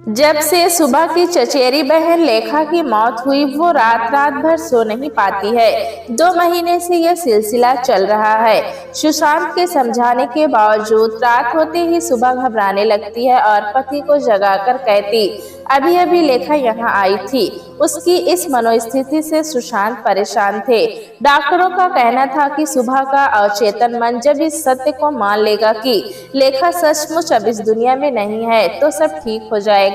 जब से सुबह की चचेरी बहन लेखा की मौत हुई, वो रात रात भर सो नहीं पाती है। 2 महीने से यह सिलसिला चल रहा है। सुशांत के समझाने के बावजूद रात होते ही सुबह घबराने लगती है और पति को जगाकर कहती, अभी अभी लेखा यहाँ आई थी। उसकी इस मनोस्थिति से सुशांत परेशान थे। डॉक्टरों का कहना था कि सुबह का अवचेतन मन जब इस सत्य को मान लेगा कि लेखा सचमुच अब इस दुनिया में नहीं है, तो सब ठीक हो जाएगा।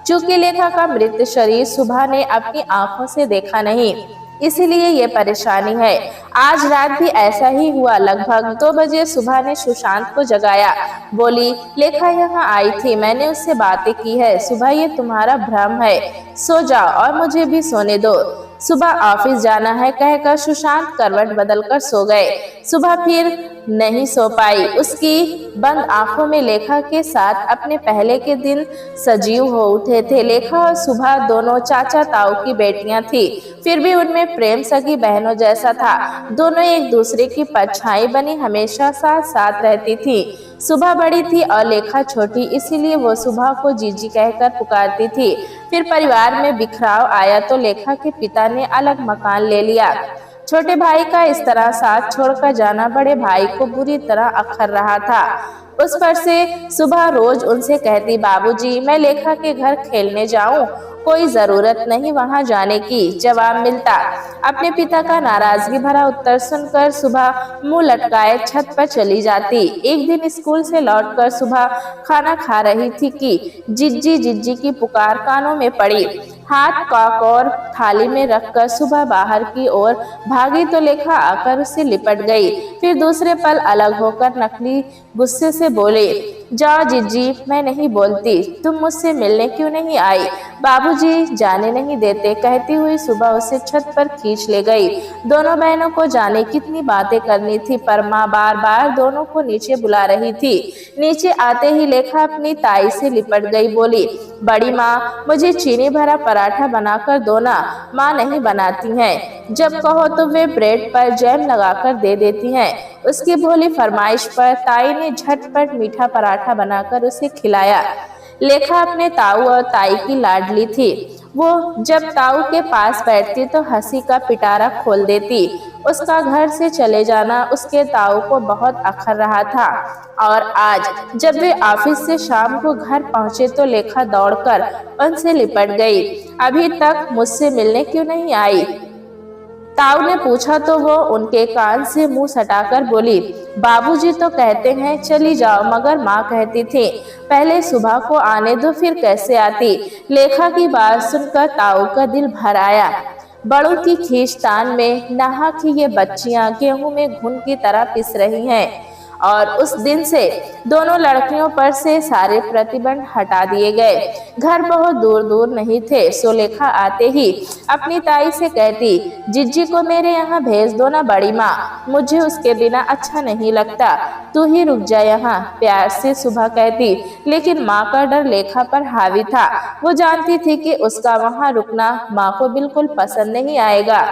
चूंकि लेखा का मृत शरीर सुबह ने अपनी आंखों से देखा नहीं, इसीलिए ये परेशानी है। आज रात भी ऐसा ही हुआ। लगभग 2 बजे सुबह ने सुशांत को जगाया। बोली, लेखा यहाँ आई थी, मैंने उससे बातें की है। सुबह ये तुम्हारा भ्रम है, सो जाओ और मुझे भी सोने दो। सुबह ऑफिस जाना है कहकर सुशांत करवट बदलकर सो गए। सुबह फिर नहीं सो पाई। उसकी बंद आंखों में लेखा के साथ अपने पहले के दिन सजीव हो उठे थे। लेखा और सुबह दोनों चाचा ताऊ की बेटियां थी, फिर भी उनमें प्रेम सगी बहनों जैसा था। दोनों एक दूसरे की परछाई बनी हमेशा साथ साथ रहती थी। सुबह बड़ी थी और लेखा छोटी, इसीलिए वो सुबह को जीजी कहकर पुकारती थी। फिर परिवार में बिखराव आया तो लेखा के पिता ने अलग मकान ले लिया। छोटे भाई का इस तरह साथ छोड़कर जाना बड़े भाई को बुरी तरह अखर रहा था। उस पर से सुबह रोज उनसे कहती, बाबूजी मैं लेखा के घर खेलने जाऊं, कोई जरूरत नहीं वहां जाने की। जवाब मिलता। अपने पिता का नाराजगी भरा उत्तर सुनकर सुबह मुंह लटकाए छत पर चली जाती। एक दिन स्कूल से लौटकर सुबह खाना खा रही थी कि जिज्जी जिज्जी की पुकार कानों में पड़ी। हाथ कॉक और थाली में रखकर सुबह बाहर की ओर भागी तो लेखा आकर उससे लिपट गई। फिर दूसरे पल अलग होकर नकली गुस्से से बोले, जाओ जिज्जी, मैं नहीं बोलती, तुम मुझसे मिलने क्यों नहीं आई? बाबूजी जाने नहीं देते, कहती हुई सुबह उसे छत पर खींच ले गई। दोनों बहनों को जाने कितनी बातें करनी थी, पर माँ बार बार दोनों को नीचे बुला रही थी। नीचे आते ही लेखा अपनी ताई से लिपट गई। बोली, बड़ी माँ मुझे चीनी भरा पराठा बनाकर दो ना, माँ नहीं बनाती हैं। जब कहो तो वे ब्रेड पर जैम लगाकर दे देती हैं। उसकी भोली फरमाइश पर ताई ने झटपट मीठा पराठा बनाकर उसे खिलाया। लेखा अपने ताऊ और ताई की लाडली थी। वो जब ताऊ के पास बैठती तो हंसी का पिटारा खोल देती। उसका घर से चले जाना उसके ताऊ को बहुत अखर रहा था। और आज जब वे ऑफिस से शाम को घर पहुंचे तो लेखा दौड़कर उनसे लिपट गई। अभी तक मुझसे मिलने क्यों नहीं आई? ताऊ ने पूछा तो वो उनके कान से मुंह सटाकर बोली, बाबूजी तो कहते हैं चली जाओ, मगर माँ कहती थी पहले सुबह को आने दो, फिर कैसे आती। लेखा की बात सुनकर ताऊ का दिल भर आया। बड़ों की खींचतान में नहा की ये बच्चियां गेहूं में घुन की तरह पिस रही हैं। और उस दिन से दोनों लड़कियों पर से सारे प्रतिबंध हटा दिए गए। घर बहुत दूर दूर नहीं थे। सो लेखा आते ही अपनी ताई से कहती, जिज्जी को मेरे यहाँ भेज दो ना बड़ी माँ, मुझे उसके बिना अच्छा नहीं लगता, तू ही रुक जा यहाँ, प्यार से सुबह कहती। लेकिन माँ का डर लेखा पर हावी था। वो जानती थी कि उसका वहाँ रुकना माँ को बिल्कुल पसंद नहीं आएगा।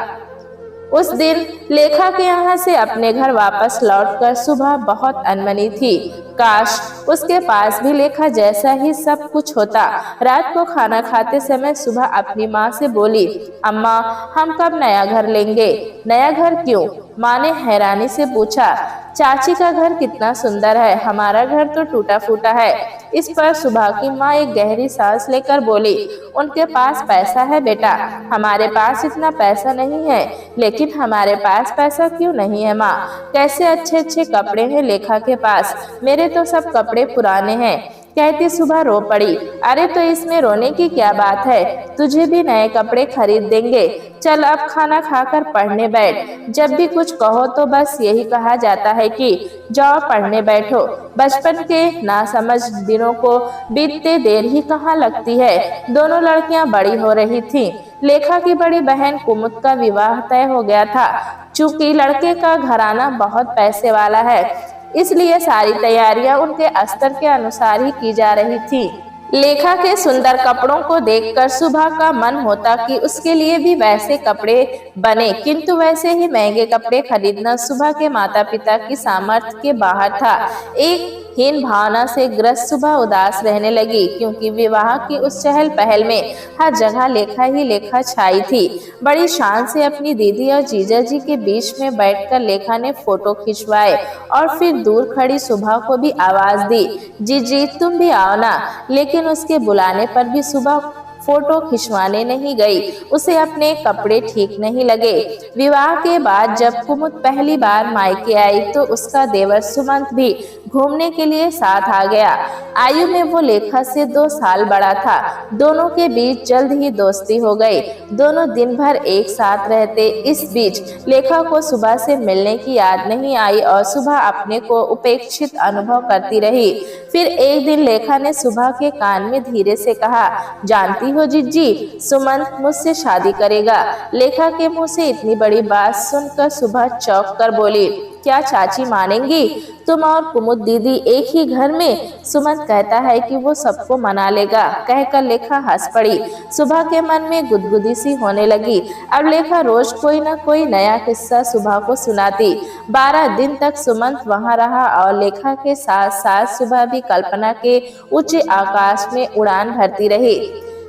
उस दिन लेखा के यहाँ से अपने घर वापस लौटकर सुबह बहुत अनमनी थी। काश उसके पास भी लेखा जैसा ही सब कुछ होता। रात को खाना खाते समय सुबह अपनी माँ से बोली, अम्मा हम कब नया घर लेंगे? नया घर क्यों? माँ ने हैरानी से पूछा। चाची का घर कितना सुंदर है, हमारा घर तो टूटा फूटा है। इस पर सुबह की माँ एक गहरी सांस लेकर बोली, उनके पास पैसा है बेटा, हमारे पास इतना पैसा नहीं है। लेकिन हमारे पास पैसा क्यों नहीं है माँ? कैसे अच्छे अच्छे कपड़े हैं लेखा के पास, मेरे तो सब कपड़े पुराने हैं। कहती सुबह रो पड़ी। अरे तो इसमें रोने की क्या बात है, तुझे भी नए कपड़े खरीद देंगे। चल अब खाना खाकर पढ़ने बैठ। जब भी कुछ कहो तो बस यही कहा जाता है कि जाओ पढ़ने बैठो। बचपन के नासमझ दिनों को बीतते देर ही कहाँ लगती है। दोनों लड़कियां बड़ी हो रही थीं। लेखा की बड़ी बहन कुमुद का विवाह तय हो गया था। चूंकि लड़के का घराना बहुत पैसे वाला है, इसलिए सारी तैयारियां उनके स्तर के अनुसार ही की जा रही थी। लेखा के सुंदर कपड़ों को देखकर सुबह का मन होता कि उसके लिए भी वैसे कपड़े बने, किंतु वैसे ही महंगे कपड़े खरीदना सुबह के माता पिता की सामर्थ्य के बाहर था। एक हीन भावना से ग्रस्त सुबह उदास रहने लगी, क्योंकि विवाह की उस चहल पहल में हर जगह लेखा ही लेखा छाई थी। बड़ी शान से अपनी दीदी और जीजा जी के बीच में बैठकर लेखा ने फोटो खिंचवाए और फिर दूर खड़ी सुबह को भी आवाज दी, जीजी तुम भी आओ ना। लेकिन उसके बुलाने पर भी सुबह फोटो खिंचवाने नहीं गई। उसे अपने कपड़े ठीक नहीं लगे। विवाह के बाद जब कुमुद पहली बार मायके आई तो उसका देवर सुमंत भी घूमने के लिए साथ आ गया। आयु में वो लेखा से 2 साल बड़ा था। दोनों के बीच जल्द ही दोस्ती हो गई। दोनों दिन भर एक साथ रहते। इस बीच लेखा को सुबह से मिलने की याद नहीं आई और सुबह अपने को उपेक्षित अनुभव करती रही। फिर एक दिन लेखा ने सुबह के कान में धीरे से कहा, जानती हो जीजी, सुमंत मुझसे शादी करेगा। लेखा के मुंह से इतनी बड़ी बात सुनकर सुबह चौंक कर बोली, क्या चाची मानेंगी? तुम और कुमुद दीदी एक ही घर में? सुमंत कहता है कि वो सबको मना लेगा, कहकर लेखा हंस पड़ी। सुबह के मन में गुदगुदी सी होने लगी। अब लेखा रोज कोई न कोई नया किस्सा सुबह को सुनाती। 12 दिन तक सुमंत वहां रहा और लेखा के साथ साथ सुबह भी कल्पना के ऊंचे आकाश में उड़ान भरती रही।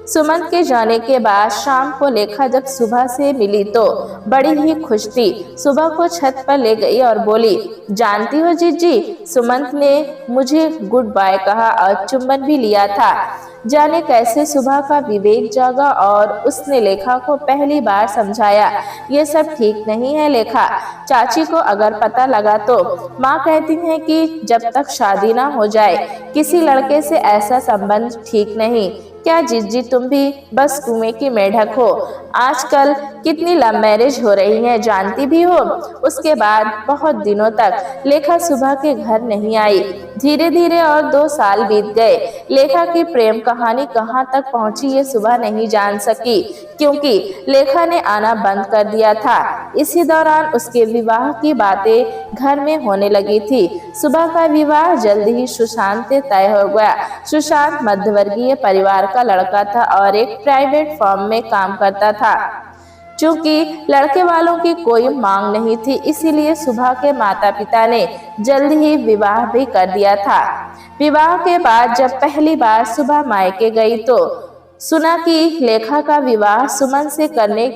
सुमंत के जाने के बाद शाम को लेखा जब सुबह से मिली तो बड़ी ही खुश थी। सुबह को छत पर ले गई और बोली, जानती हो जीजी, सुमंत ने मुझे गुड बाय कहा और चुंबन भी लिया था। जाने कैसे सुबह का विवेक जागा और उसने लेखा को पहली बार समझाया, ये सब ठीक नहीं है लेखा, चाची को अगर पता लगा तो। माँ कहती है कि जब तक शादी ना हो जाए किसी लड़के से ऐसा संबंध ठीक नहीं। क्या जीजी तुम भी बस कुएं की मेढक हो? आजकल कितनी लव मैरिज हो रही है जानती भी हो। उसके बाद बहुत दिनों तक लेखा सुबह के घर नहीं आई। धीरे धीरे और 2 साल बीत गए। लेखा की प्रेम कहानी कहाँ तक पहुंची ये सुबह नहीं जान सकी, क्योंकि लेखा ने आना बंद कर दिया था। इसी दौरान उसके विवाह की बातें घर में होने लगी थी। सुबह का विवाह जल्द ही सुशांत से तय हो गया। सुशांत मध्यवर्गीय परिवार का लड़का था और एक प्राइवेट फर्म में काम करता था। चूंकि लड़के वालों की कोई मांग नहीं थी, इसीलिए सुबह के माता पिता ने जल्द ही विवाह भी कर दिया था। विवाह के बाद जब पहली बार सुबह मायके गई तो सुना कि लेखा का विवाह सुमन से करने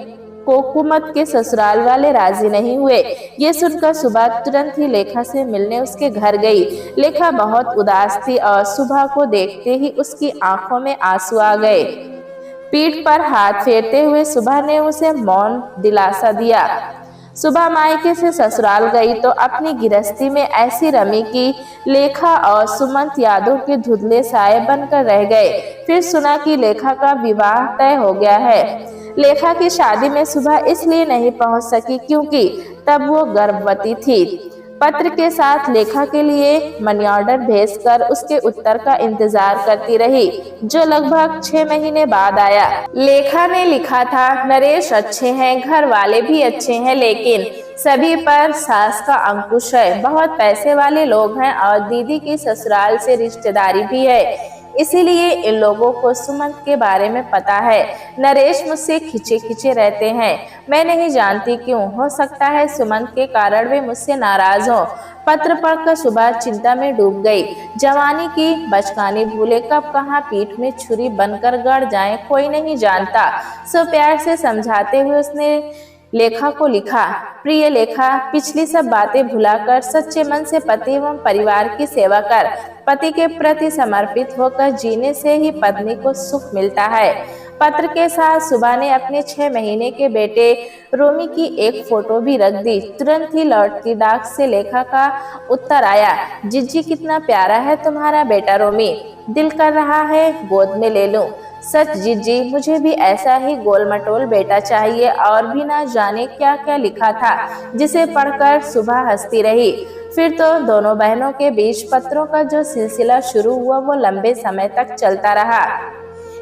को कुमुद के ससुराल वाले राजी नहीं हुए। ये सुनकर सुबह तुरंत ही लेखा से मिलने उसके घर गई। लेखा बहुत उदास थी और सुबह को देखते ही उसकी आंखों में आंसू आ गए। पीठ पर हाथ फेरते हुए सुबह ने उसे मौन दिलासा दिया। सुबह मायके से ससुराल गई तो अपनी गृहस्थी में ऐसी रमी की लेखा और सुमंत यादों के धुंधले साए बनकर रह गए। फिर सुना कि लेखा का विवाह तय हो गया है। लेखा की शादी में सुबह इसलिए नहीं पहुंच सकी क्योंकि तब वो गर्भवती थी। पत्र के साथ लेखा के लिए मनी ऑर्डर भेजकर उसके उत्तर का इंतजार करती रही, जो लगभग 6 महीने बाद आया। लेखा ने लिखा था, नरेश अच्छे हैं, घर वाले भी अच्छे हैं, लेकिन सभी पर सास का अंकुश है। बहुत पैसे वाले लोग हैं और दीदी की ससुराल से रिश्तेदारी भी है, इसीलिए इन लोगों को सुमंत के बारे में पता है। नरेश मुझसे खिंचे खिंचे रहते हैं, मैं नहीं जानती क्यों। हो सकता है सुमंत के कारण वे मुझसे नाराज हों। पत्र पढ़कर सुबह चिंता में डूब गई। जवानी की बचकानी भूले कब कहाँ पीठ में छुरी बनकर गड़ जाए कोई नहीं जानता। सो प्यार से समझाते हुए उसने लेखा को लिखा, प्रिय लेखा, पिछली सब बातें भुलाकर सच्चे मन से पति एवं परिवार की सेवा कर। पति के प्रति समर्पित होकर जीने से ही पत्नी को सुख मिलता है। पत्र के साथ सुबह ने अपने 6 महीने के बेटे रोमी की एक फोटो भी रख दी। तुरंत ही लौटती डाक से लेखा का उत्तर आया, जीजी कितना प्यारा है तुम्हारा बेटा रोमी, दिल कर रहा है गोद में ले लूं। सच जीजी, मुझे भी ऐसा ही गोल मटोल बेटा चाहिए। और भी ना जाने क्या क्या लिखा था, जिसे पढ़कर सुबह हंसती रही। फिर तो दोनों बहनों के बीच पत्रों का जो सिलसिला शुरू हुआ वो लंबे समय तक चलता रहा।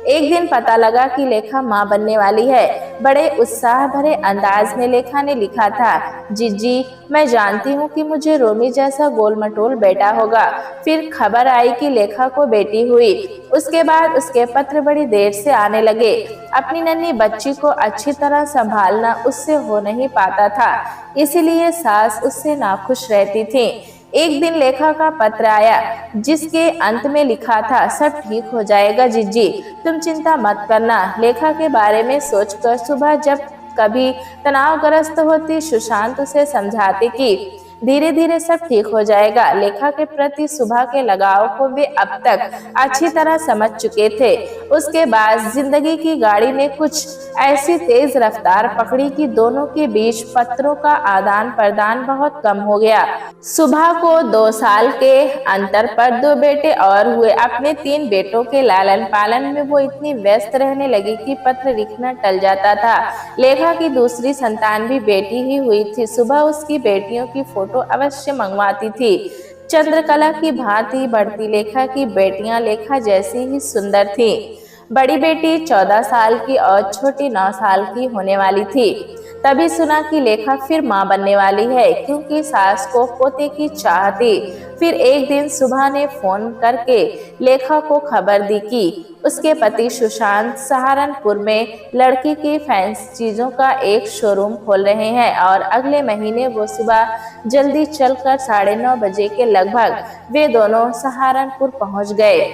एक दिन पता लगा कि लेखा मां बनने वाली है। बड़े उत्साह भरे अंदाज में लेखा ने लिखा था, जीजी, मैं जानती हूँ कि मुझे रोमी जैसा गोल मटोल बेटा होगा। फिर खबर आई कि लेखा को बेटी हुई। उसके बाद उसके पत्र बड़ी देर से आने लगे। अपनी नन्ही बच्ची को अच्छी तरह संभालना उससे हो नहीं पाता था, इसीलिए सास उससे नाखुश रहती थी। एक दिन लेखा का पत्र आया जिसके अंत में लिखा था, सब ठीक हो जाएगा जिज्जी, तुम चिंता मत करना। लेखा के बारे में सोचकर सुबह जब कभी तनावग्रस्त होती सुशांत उसे समझाते कि धीरे धीरे सब ठीक हो जाएगा। लेखा के प्रति सुबह के लगाव को वे अब तक अच्छी तरह समझ चुके थे। उसके बाद जिंदगी की गाड़ी ने कुछ ऐसी तेज रफ्तार पकड़ी कि दोनों के बीच पत्रों का आदान प्रदान बहुत कम हो गया। सुबह को 2 साल के अंतर पर 2 बेटे और हुए। अपने 3 बेटों के लालन पालन में वो इतनी व्यस्त रहने लगी कि पत्र लिखना टल जाता था। लेखा की दूसरी संतान भी बेटी ही हुई थी। सुबह उसकी बेटियों की फोटो अवश्य मंगवाती थी। चंद्रकला की भांति बढ़ती लेखा की बेटियां लेखा जैसी ही सुंदर थी। बड़ी बेटी 14 साल की और छोटी 9 साल की होने वाली थी। तभी सुना कि लेखा फिर मां बनने वाली है, क्योंकि सास को पोते की चाह थी। फिर एक दिन सुबह ने फोन करके लेखा को खबर दी कि उसके पति सुशांत सहारनपुर में लड़की की फैंसी चीजों का एक शोरूम खोल रहे हैं और अगले महीने वो सुबह जल्दी चलकर 9:30 बजे के लगभग वे दोनों सहारनपुर पहुंच गए।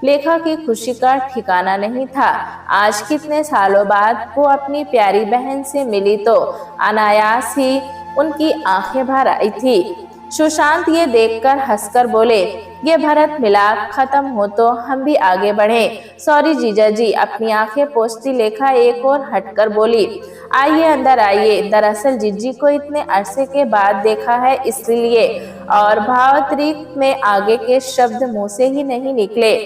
लेखा की खुशी का ठिकाना नहीं था। आज कितने सालों बाद वो अपनी प्यारी बहन से मिली तो अनायास ही उनकी आंखें भर आई थी। सुशांत ये देखकर हंसकर बोले, ये भरत मिलाप खत्म हो तो हम भी आगे बढ़े। सॉरी जीजा जी, अपनी आंखें पोंछती लेखा एक और हटकर बोली, आइए अंदर आइए। दरअसल जिज्जी को इतने अरसे के बाद देखा है इसलिए। और भावांतरित में आगे के शब्द मुंह से ही नहीं निकले।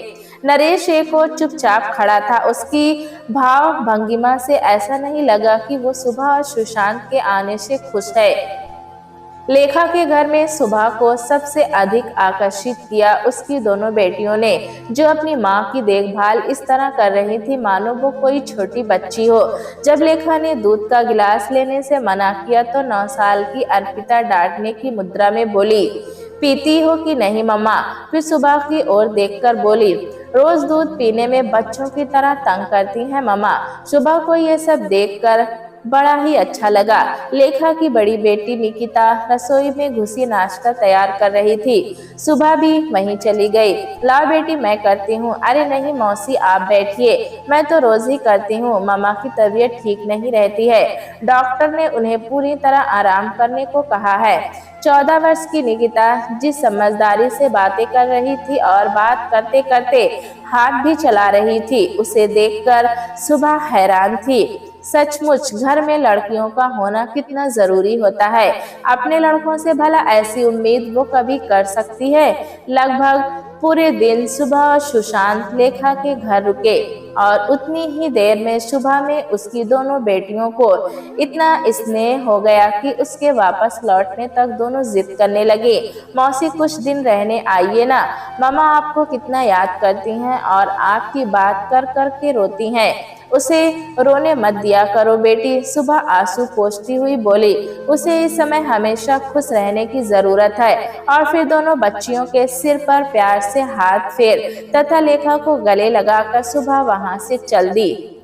नरेश एक और चुपचाप खड़ा था। उसकी भाव भंगिमा से ऐसा नहीं लगा कि वो सुबह और सुशांत के आने से खुश है। लेखा के घर में सुबह को सबसे अधिक आकर्षित किया उसकी दोनों बेटियों ने, जो अपनी मां की देखभाल इस तरह कर रही थी मानो वो कोई छोटी बच्ची हो। जब लेखा ने दूध का गिलास लेने से मना किया तो 9 साल की अर्पिता डांटने की मुद्रा में बोली, पीती हो कि नहीं मम्मा? फिर सुबह की ओर देखकर बोली, रोज दूध पीने में बच्चों की तरह तंग करती हैं मम्मा। सुबह को ये सब देखकर बड़ा ही अच्छा लगा। लेखा की बड़ी बेटी निकिता रसोई में घुसी नाश्ता तैयार कर रही थी। सुबह भी वहीं चली गई। लाओ बेटी मैं करती हूँ। अरे नहीं मौसी आप बैठिए, मैं तो रोज ही करती हूँ, मम्मा की तबीयत ठीक नहीं रहती है। डॉक्टर ने उन्हें पूरी तरह आराम करने को कहा है। 14 वर्ष की निकिता जिस समझदारी से बातें कर रही थी और बात करते करते हाथ भी चला रही थी, उसे देखकर सुबह हैरान थी। सचमुच घर में लड़कियों का होना कितना जरूरी होता है। अपने लड़कों से भला ऐसी उम्मीद वो कभी कर सकती है। लगभग पूरे दिन सुबह सुशांत लेखा के घर रुके और उतनी ही देर में सुबह में उसकी दोनों बेटियों को इतना स्नेह हो गया कि उसके वापस लौटने तक दोनों जिद करने लगे, मौसी कुछ दिन रहने आइए ना, मामा आपको कितना याद करती हैं और आपकी बात कर कर के रोती हैं। उसे रोने मत दिया करो बेटी, सुबह आंसू पोंछती हुई बोली। उसे इस समय हमेशा खुश रहने की जरूरत है। और फिर दोनों बच्चियों के सिर पर प्यार से हाथ फेर तथा लेखा को गले लगाकर सुबह वहां से चल दी।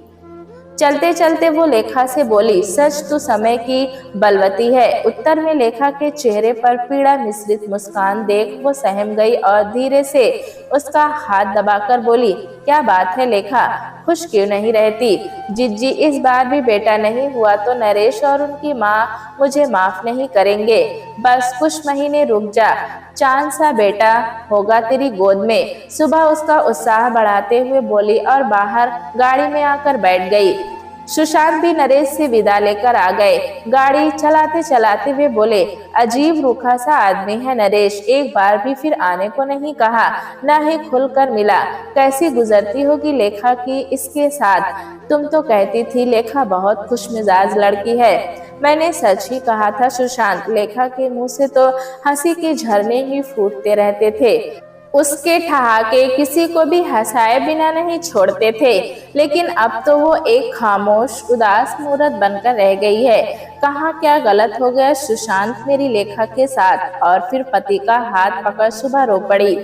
चलते चलते वो लेखा से बोली, सच तू समय की बलवती है। उत्तर में लेखा के चेहरे पर पीड़ा मिश्रित मुस्कान देख वो सहम गई और धीरे से उसका हाथ दबाकर बोली, क्या बात है लेखा, खुश क्यों नहीं रहती? जिज्जी इस बार भी बेटा नहीं हुआ तो नरेश और उनकी माँ मुझे माफ नहीं करेंगे। बस कुछ महीने रुक जा, चांद सा बेटा होगा तेरी गोद में। सुबह उसका उत्साह बढ़ाते हुए बोली और बाहर गाड़ी में आकर बैठ गई। सुशांत भी नरेश से विदा लेकर आ गए। गाड़ी चलाते चलाते वे बोले, अजीब रूखा सा आदमी है नरेश, एक बार भी फिर आने को नहीं कहा, न ही खुलकर मिला। कैसी गुजरती होगी लेखा की इसके साथ? तुम तो कहती थी लेखा बहुत खुशमिजाज लड़की है। मैंने सच ही कहा था सुशांत। लेखा के मुंह से तो हंसी के झरने ही फूटते रहते थे। उसके ठहाके किसी को भी हंसाए बिना नहीं छोड़ते थे। लेकिन अब तो वो एक खामोश उदास मूरत बनकर रह गई है। कहाँ क्या गलत हो गया सुशांत मेरी लेखा के साथ? और फिर पति का हाथ पकड़ सुबह रो पड़ी।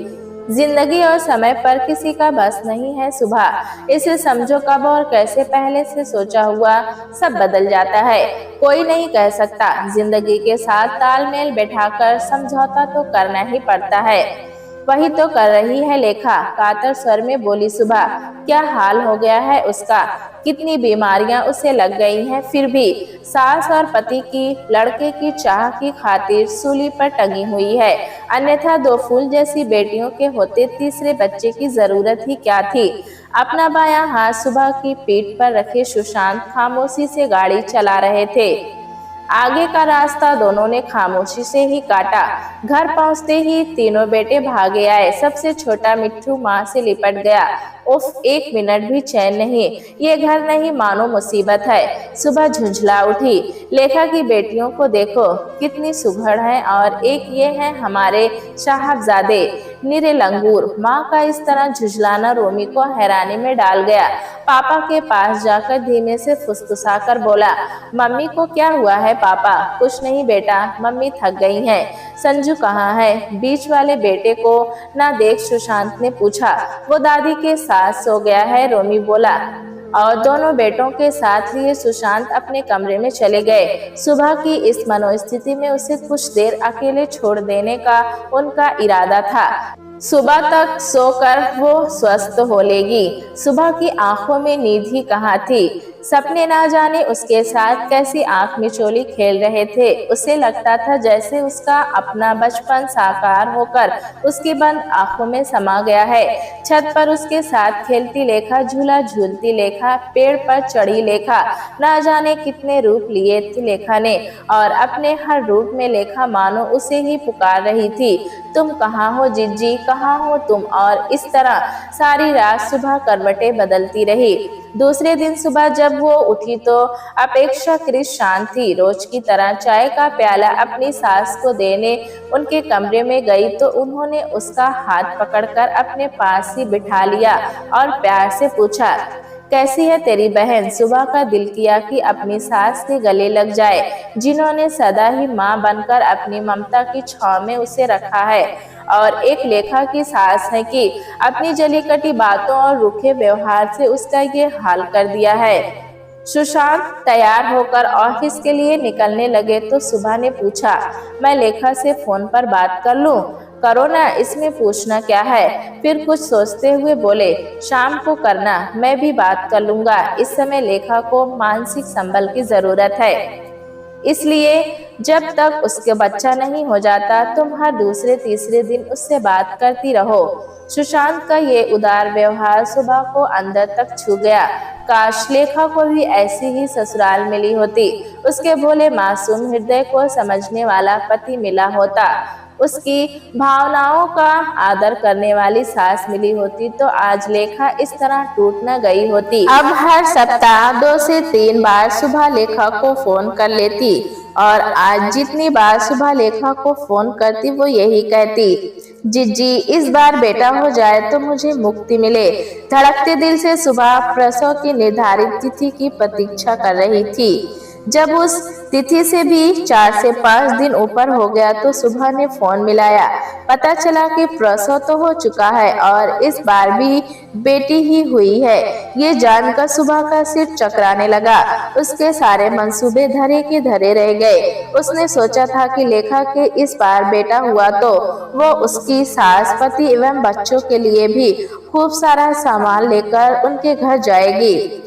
जिंदगी और समय पर किसी का बस नहीं है सुबह। इसे समझो कब और कैसे पहले से सोचा हुआ सब बदल जाता है। कोई नहीं कह सकता। जिंदगी के साथ तालमेल बैठाकर समझौता तो करना ही पड़ता है। वही तो कर रही है लेखा, कातर स्वर में बोली सुबह। क्या हाल हो गया है उसका, कितनी बीमारियां उसे लग गई हैं, फिर भी सास और पति की लड़के की चाह की खातिर सूली पर टंगी हुई है। अन्यथा दो फूल जैसी बेटियों के होते तीसरे बच्चे की जरूरत ही क्या थी। अपना बायां हाथ सुबह की पीठ पर रखे सुशांत खामोशी से गाड़ी चला रहे थे। आगे का रास्ता दोनों ने खामोशी से ही काटा। घर पहुंचते ही तीनों बेटे भागे आए। सबसे छोटा मिट्ठू माँ से लिपट गया। उफ, एक मिनट भी चैन नहीं, ये घर नहीं मानो मुसीबत है। सुबह झुंझला उठी। लेखा की बेटियों को देखो, कितनी सुघड़ है, और एक ये है हमारे साहबजादे, निरे लंगूर। माँ का इस तरह झुंझलाना रोमी को हैरानी में डाल गया। पापा के पास जाकर धीमे से फुसफुसाकर बोला, मम्मी को क्या हुआ है पापा? कुछ नहीं बेटा, मम्मी थक गई हैं। संजू कहाँ है? बीच वाले बेटे को ना देख सुशांत ने पूछा। वो दादी के साथ सो गया है, रोमी बोला। और दोनों बेटों के साथ लिए सुशांत अपने कमरे में चले गए। सुबह की इस मनोस्थिति में उसे कुछ देर अकेले छोड़ देने का उनका इरादा था। सुबह तक सोकर वो स्वस्थ हो लेगी। सुबह की आंखों में नींद ही कहाँ थी। सपने ना जाने उसके साथ कैसी आंख मिचोली खेल रहे थे। उसे लगता था जैसे उसका अपना बचपन साकार होकर उसकी बंद आंखों में समा गया है। छत पर उसके साथ खेलती लेखा, झूला झूलती लेखा, पेड़ पर चढ़ी लेखा, ना जाने कितने रूप लिए थे लेखा ने, और अपने हर रूप में लेखा मानो उसे ही पुकार रही थी। तुम कहाँ हो जिज्जी, कहाँ हो तुम? और इस तरह सारी रात सुबह करवटें बदलती रही। दूसरे दिन सुबह जब वो उठी तो अपेक्षाकृत शांत थी। रोज की तरह चाय का प्याला अपनी सास को देने उनके कमरे में गई तो उन्होंने उसका हाथ पकड़कर अपने पास ही बिठा लिया और प्यार से पूछा, कैसी है तेरी बहन? सुबह का दिल किया कि अपनी सास के गले लग जाए, जिन्होंने सदा ही माँ बनकर अपनी ममता की छांव में उसे रखा है, और एक लेखा की सास है कि अपनी जली कटी बातों और रूखे व्यवहार से उसका ये हाल कर दिया है। सुशांत तैयार होकर ऑफिस के लिए निकलने लगे तो सुबह ने पूछा, मैं लेखा से फोन पर बात कर लूं? करो ना, इसमें पूछना क्या है? फिर कुछ सोचते हुए बोले, शाम को करना, मैं भी बात कर लूंगा। इस समय लेखा को मानसिक संबल की जरूरत है, इसलिए जब तक उसके बच्चा नहीं हो जाता तुम हर दूसरे तीसरे दिन उससे बात करती रहो। सुशांत का ये उदार व्यवहार सुबह को अंदर तक छू गया। काश लेखा को भी ऐसी ही ससुराल मिली होती, उसके भोले मासूम हृदय को समझने वाला पति मिला होता, उसकी भावनाओं का आदर करने वाली सास मिली होती तो आज लेखा इस तरह टूट न गई होती। अब हर सप्ताह 2 से 3 बार सुबह लेखा को फोन कर लेती, और आज जितनी बार सुबह लेखा को फोन करती वो यही कहती, जिज्जी इस बार बेटा हो जाए तो मुझे मुक्ति मिले। धड़कते दिल से सुबह प्रसव की निर्धारित तिथि की प्रतीक्षा कर रही थी। जब उस तिथि से भी 4 से 5 दिन ऊपर हो गया तो सुबह ने फोन मिलाया। पता चला कि प्रसव तो हो चुका है और इस बार भी बेटी ही हुई है। ये जानकर सुबह का सिर चकराने लगा। उसके सारे मंसूबे धरे के धरे रह गए। उसने सोचा था कि लेखा के इस बार बेटा हुआ तो वो उसकी सास, पति एवं बच्चों के लिए भी खूब सारा सामान लेकर उनके घर जाएगी,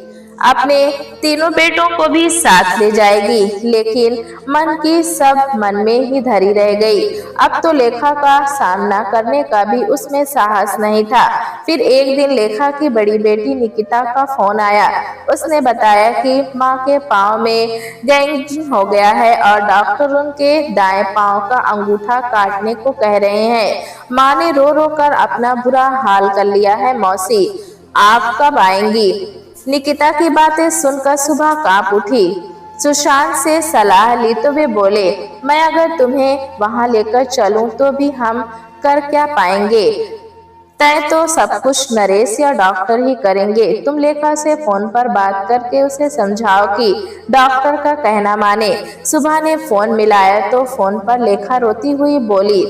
अपने तीनों बेटों को भी साथ ले जाएगी, लेकिन मन की सब मन में ही धरी रह गई। अब तो लेखा का सामना करने का भी उसमें साहस नहीं था। फिर एक दिन लेखा की बड़ी बेटी निकिता का फोन आया। उसने बताया कि माँ के पाँव में गैंग्रीन हो गया है और डॉक्टर उनके दाएं पाँव का अंगूठा काटने को कह रहे हैं। माँ ने रो रो कर अपना बुरा हाल कर लिया है। मौसी आप कब आएंगी? निकिता की बातें सुनकर सुबह कांप उठी। सुशांत से सलाह ली तो वे बोले, मैं अगर तुम्हें वहां लेकर चलूं तो भी हम कर क्या पाएंगे? तय तो सब कुछ नरेश या डॉक्टर ही करेंगे। तुम लेखा से फोन पर बात करके उसे समझाओ कि डॉक्टर का कहना माने। सुबह ने फोन मिलाया तो फोन पर लेखा रोती हुई बोली,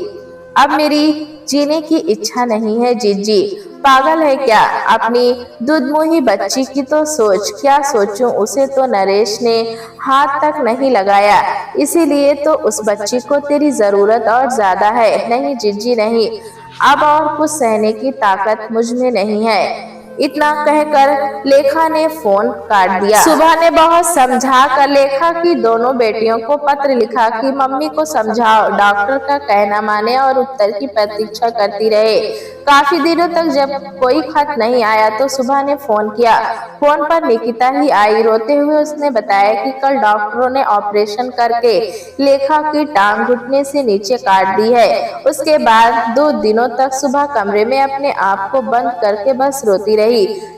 अब मेरी जीने की इच्छा नहीं है जीजी। पागल है क्या? अपनी दुधमुही बच्ची की तो सोच। क्या सोचूं? उसे तो नरेश ने हाथ तक नहीं लगाया, इसीलिए तो उस बच्ची को तेरी जरूरत और ज्यादा है। नहीं जीजी नहीं, अब और कुछ सहने की ताकत मुझ में नहीं है। इतना कहकर लेखा ने फोन काट दिया। सुबह ने बहुत समझा कर लेखा की दोनों बेटियों को पत्र लिखा कि मम्मी को समझाओ, डॉक्टर का कहना माने और उत्तर की प्रतीक्षा करती रहे। काफी दिनों तक जब कोई खत नहीं आया तो सुबह ने फोन किया। फोन पर निकिता ही आई। रोते हुए उसने बताया कि कल डॉक्टरों ने ऑपरेशन करके लेखा की टांग घुटने से नीचे काट दी है। उसके बाद 2 दिनों तक सुबह कमरे में अपने आप को बंद करके बस रोती रही।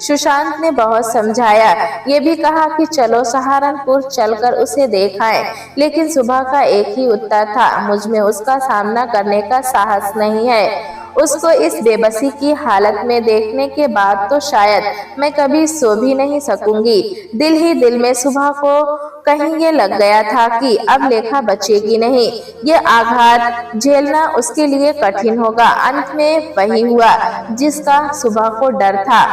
सुशांत ने बहुत समझाया, ये भी कहा कि चलो सहारनपुर चलकर उसे देख आए, लेकिन सुबह का एक ही उत्तर था, मुझ में उसका सामना करने का साहस नहीं है। उसको इस बेबसी की हालत में देखने के बाद तो शायद मैं कभी सो भी नहीं सकूंगी। दिल ही दिल में सुबह को कहीं ये लग गया था कि अब लेखा बचेगी नहीं। ये आघात झेलना उसके लिए कठिन होगा। अंत में वही हुआ जिसका सुबह को डर था।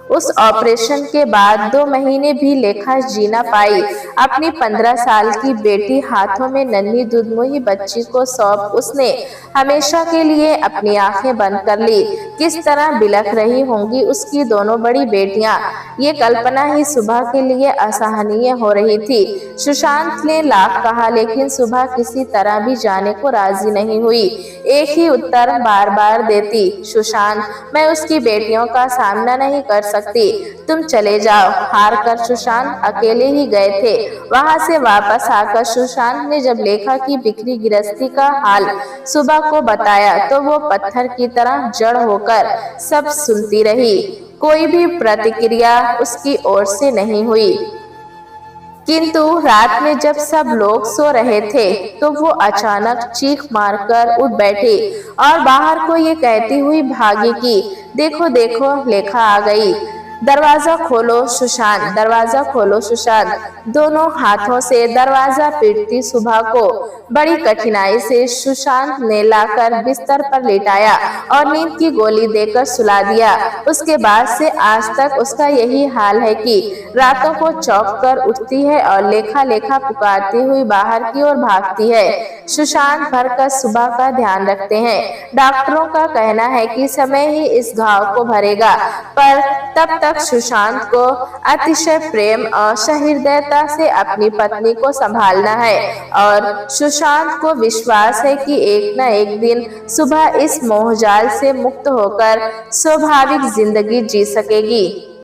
उस ऑपरेशन के बाद 2 महीने भी लेखा जी ना पाई। अपनी 15 साल की बेटी हाथों में नन्ही दुधमुही बच्ची को सौंप उसने हमेशा के लिए अपनी आंखें बंद कर ली। किस तरह बिलख रही होंगी उसकी दोनों बड़ी बेटियां, ये कल्पना ही सुबह के लिए असहनीय हो रही थी। सुशांत ने लाख कहा, लेकिन सुबह किसी तरह भी जाने को राजी नहीं हुई। एक ही उत्तर बार बार देती, सुशांत, मैं उसकी बेटियों का सामना नहीं कर सकती, तुम चले जाओ। हार कर सुशांत अकेले ही गए थे। वहां से वापस आकर सुशांत ने जब लेखा की बिखरी गृहस्थी का हाल सुबह को बताया तो वो पत्थर की तरह जड़ होकर सब सुनती रही। कोई भी प्रतिक्रिया उसकी ओर से नहीं हुई। किंतु रात में जब सब लोग सो रहे थे तो वो अचानक चीख मारकर उठ बैठी और बाहर को ये कहती हुई भागी कि देखो देखो लेखा आ गई। दरवाजा खोलो सुशांत, दरवाजा खोलो सुशांत। दोनों हाथों से दरवाजा पीटती सुबह को बड़ी कठिनाई से सुशांत ने लाकर बिस्तर पर लेटाया और नींद की गोली देकर सुला दिया। उसके बाद से आज तक उसका यही हाल है कि रातों को चौंक कर उठती है और लेखा लेखा पुकारती हुई बाहर की ओर भागती है। सुशांत भरकर सुबह का ध्यान रखते हैं। डॉक्टरों का कहना है कि समय ही इस घाव को भरेगा, पर तब तक सुशांत को अतिशय प्रेम और सहृदयता से अपनी पत्नी को संभालना है और सुशांत को विश्वास है कि एक न एक दिन सुबह इस मोहजाल से मुक्त होकर स्वाभाविक जिंदगी जी सकेगी।